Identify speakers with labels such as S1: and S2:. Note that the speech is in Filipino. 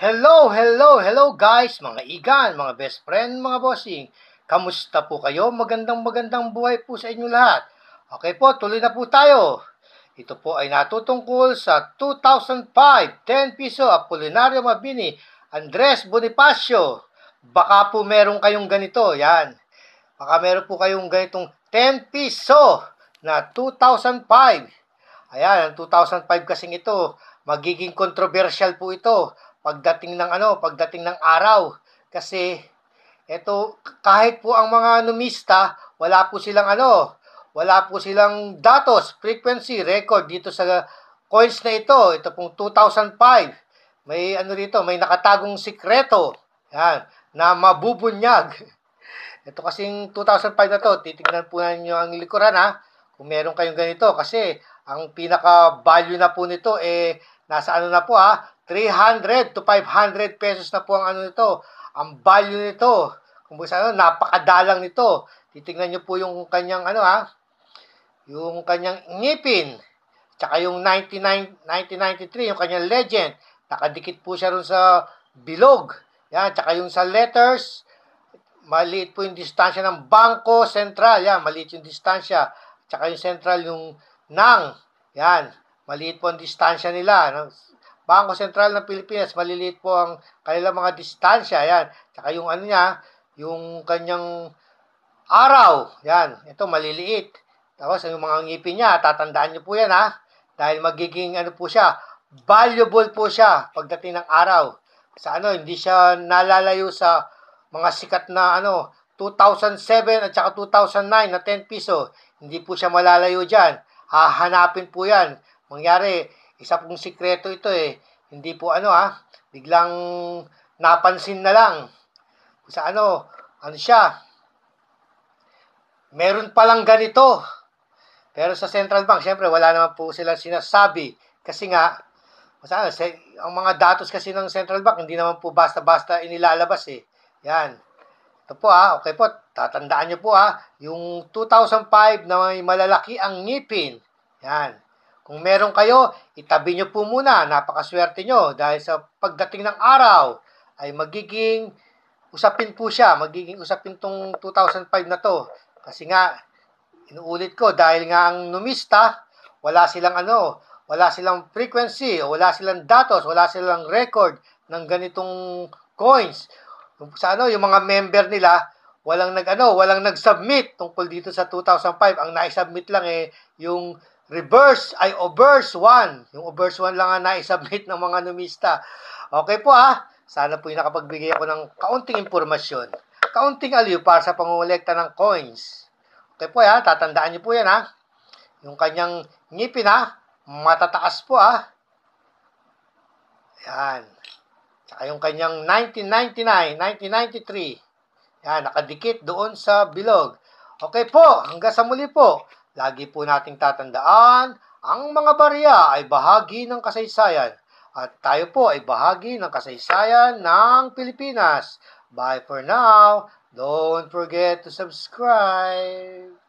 S1: Hello guys, mga igan, mga best friend, mga bossing. Kamusta po kayo? Magandang buhay po sa inyo lahat. Okay po, tuloy na po tayo. Ito po ay natutungkol sa 2005, 10 piso, Apolinario Mabini, Andres Bonifacio. Baka po meron kayong ganito, yan. Baka meron po kayong ganitong 10 piso na 2005. Ayan, ang 2005 kasing ito, magiging controversial po ito pagdating ng araw. Kasi ito, kahit po ang mga numista, wala po silang datos, frequency, record dito sa coins na ito. Ito pong 2005. May nakatagong sikreto. Yan, na mabubunyag. Ito kasing 2005 na to, titingnan po ninyo ang likuran kung meron kayong ganito. Kasi ang pinaka-value na po nito nasa na po 300 to 500 pesos na po ang nito. Ang value nito, kung napakadalang nito. Titingnan niyo po yung kanyang yung kanyang ngipin. Tsaka yung 1993, yung kanyang legend. Nakadikit po siya ron sa bilog. Yan, tsaka yung sa letters, maliit po yung distansya ng Bangko Sentral. Yan, maliit yung distansya. Tsaka yung central, yung nang. Yan, maliit po ang distansya nila. Bangko Sentral ng Pilipinas, maliliit po ang kanilang mga distansya. Yan. Tsaka yung yung kanyang araw. Yan. Ito, maliliit. Tapos, yung mga ngipin niya, tatandaan niyo po yan Dahil magiging po siya, valuable po siya pagdating ng araw. Sa hindi siya nalalayo sa mga sikat na 2007 at saka 2009 na 10 piso. Hindi po siya malalayo dyan. Hahanapin po yan. Mangyari, isa pong sikreto ito Hindi po biglang napansin na lang. Sa siya. Meron palang ganito. Pero sa Central Bank, syempre wala naman po silang sinasabi. Kasi nga, ang mga datos kasi ng Central Bank, hindi naman po basta-basta inilalabas Yan. Ito po okay po, tatandaan nyo po yung 2005 na may malalaki ang ngipin. Yan. Kung meron kayo, itabi nyo po muna. Napakaswerte nyo dahil sa pagdating ng araw ay magiging usapin po siya. Magiging usapin tong 2005 na to. Kasi nga, inuulit ko, dahil nga ang numista, wala silang frequency, o wala silang datos, wala silang record ng ganitong coins. Yung mga member nila, walang nag-submit tungkol dito sa 2005. Ang na-submit lang yung reverse 1. Yung reverse 1 lang ang na-submit ng mga numista. Okay po Sana po yung nakapagbigay ako ng kaunting impormasyon. Kaunting aliw para sa pangungulekta ng coins. Okay po tatandaan niyo po yan Yung kanyang ngipin matataas po Yan. Tsaka yung kanyang 1999, 1993. Yan, nakadikit doon sa bilog. Okay po, hanggang sa muli po. Lagi po nating tatandaan, ang mga barya ay bahagi ng kasaysayan. At tayo po ay bahagi ng kasaysayan ng Pilipinas. Bye for now. Don't forget to subscribe.